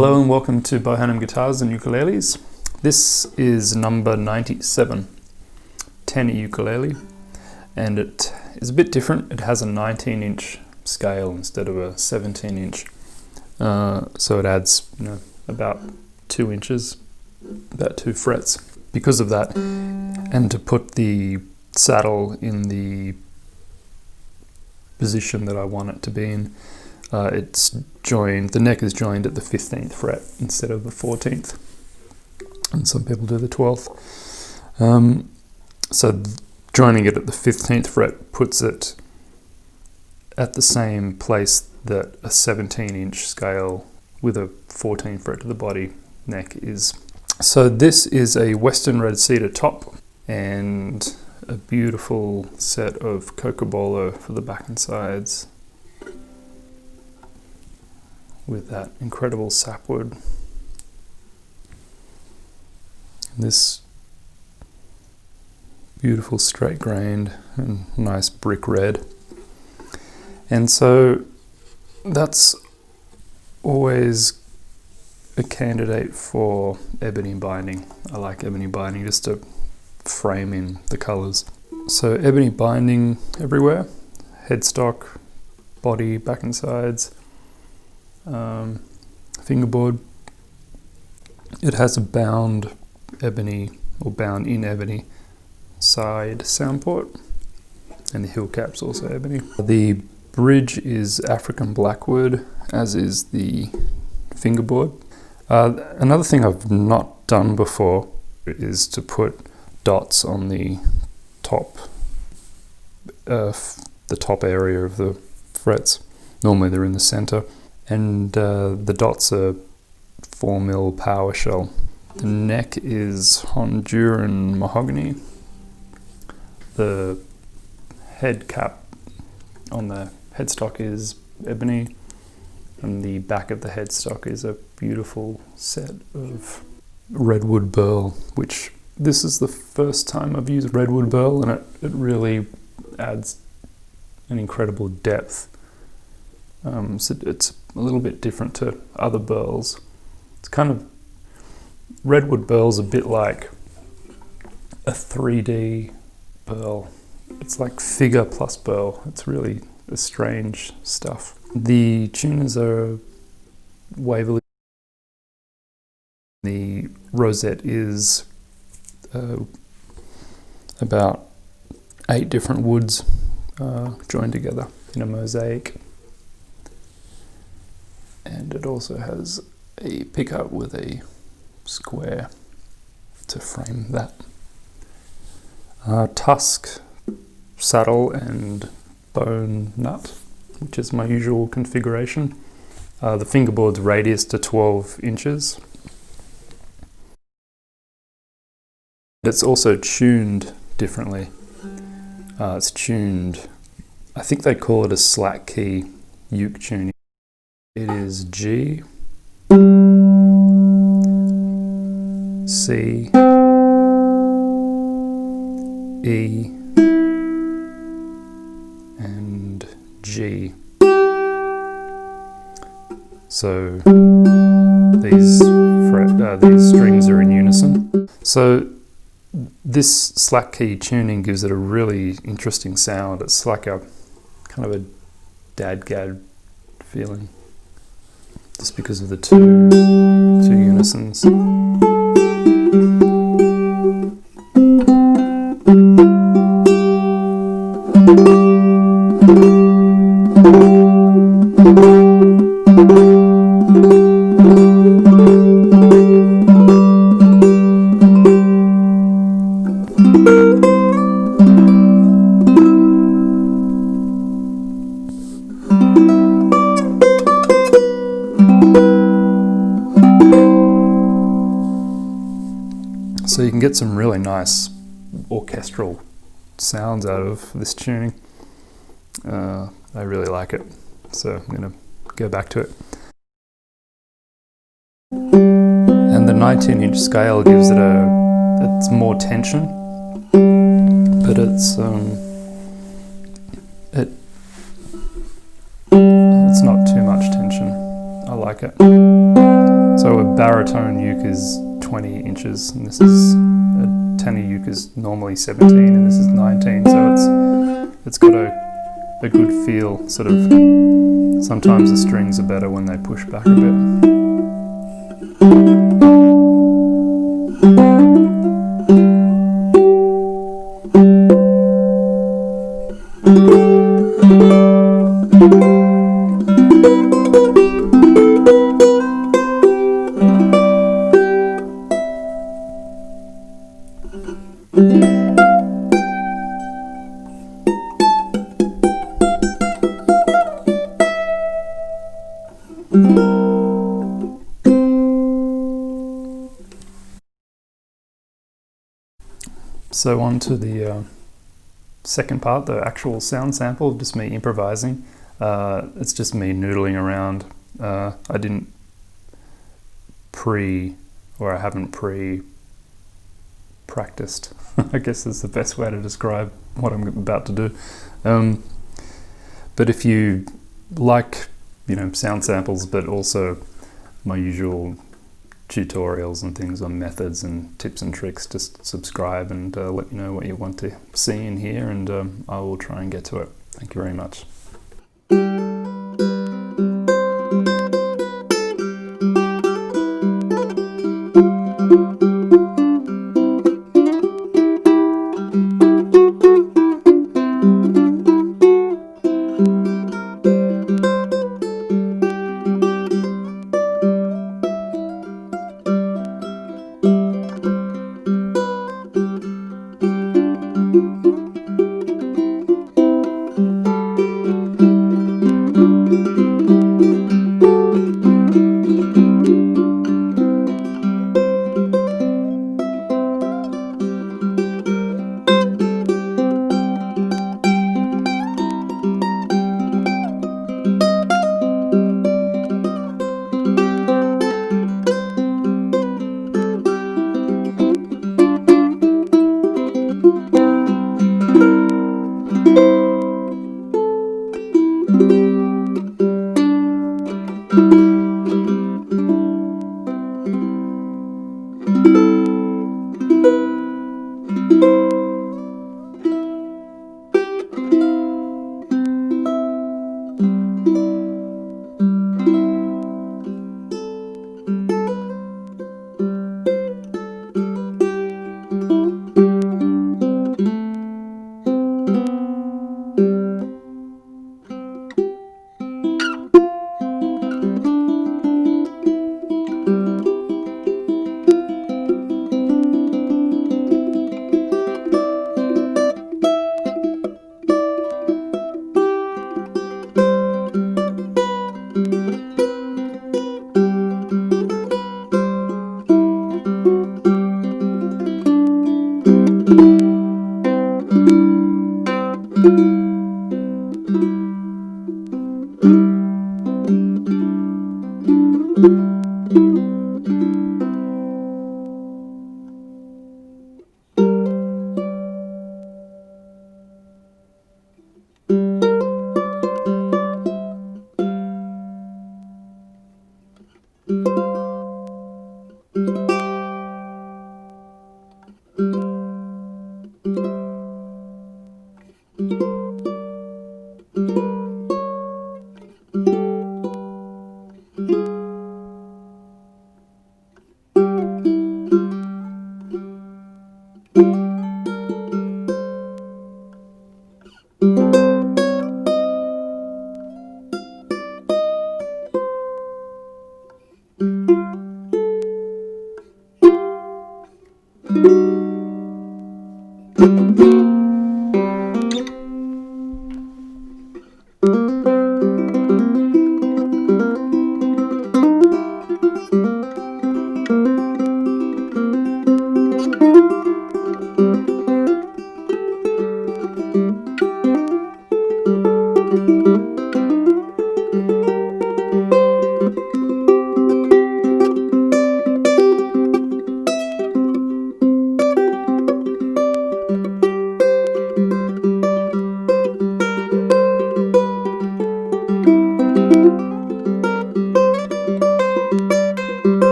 Hello and welcome to Beau Hannam Guitars and Ukuleles. This is number 97, Tenor ukulele, and it is a bit different. It has a 19-inch scale instead of a 17-inch, so it adds about 2 inches, about 2 frets. Because of that, and to put the saddle in the position that I want it to be in, it's joined, the neck is joined at the 15th fret instead of the 14th, and some people do the 12th. So joining it at the 15th fret puts it at the same place that a 17-inch scale with a 14 fret to the body neck is. So this is a Western red cedar top and a beautiful set of Cocobolo for the back and sides, with that incredible sapwood. This beautiful straight grained and nice brick red. And so that's always a candidate for ebony binding. I like ebony binding just to frame in the colors. So ebony binding everywhere, headstock, body, back and sides, fingerboard. It has a bound ebony or bound in ebony side sound port, and the heel cap's also ebony. The bridge is African blackwood, as is the fingerboard. Another thing I've not done before is to put dots on the top area of the frets. Normally they're in the center, and the dots are 4mm paua shell. The neck is Honduran mahogany. The head cap on the headstock is ebony, and the back of the headstock is a beautiful set of redwood burl, which this is the first time I've used redwood burl, and it really adds an incredible depth. So it's a little bit different to other burls. It's kind of, redwood burl's a bit like a 3D burl. It's like figure plus burl. It's really a strange stuff. The tuners are Waverly. The rosette is about 8 different woods joined together in a mosaic. And it also has a pickup with a square to frame that. Tusk, saddle and bone nut, which is my usual configuration. The fingerboard's radius to 12 inches. It's also tuned differently. It's tuned, I think they call it a slack key uke tuning. It is G, C, E, and G. So these strings are in unison. So this slack key tuning gives it a really interesting sound. It's like a kind of a dadgad feeling, just because of the two unisons. So you can get some really nice orchestral sounds out of this tuning. I really like it, so I'm going to go back to it. And the 19-inch scale gives it's more tension, but it's not too much tension. I like it. baritone uke is 20 inches, and this is a tenor uke is normally 17, and this is 19. So it's got a good feel. Sort of sometimes the strings are better when they push back a bit. So on to the second part, the actual sound sample, just me improvising. It's just me noodling around. I didn't I haven't practiced, I guess is the best way to describe what I'm about to do. But if you like, sound samples, but also my usual tutorials and things on methods and tips and tricks, just subscribe and let me know what you want to see and hear, and I will try and get to it. Thank you very much.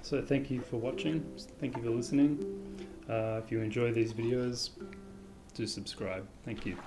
So thank you for watching, thank you for listening. If you enjoy these videos, do subscribe. Thank you.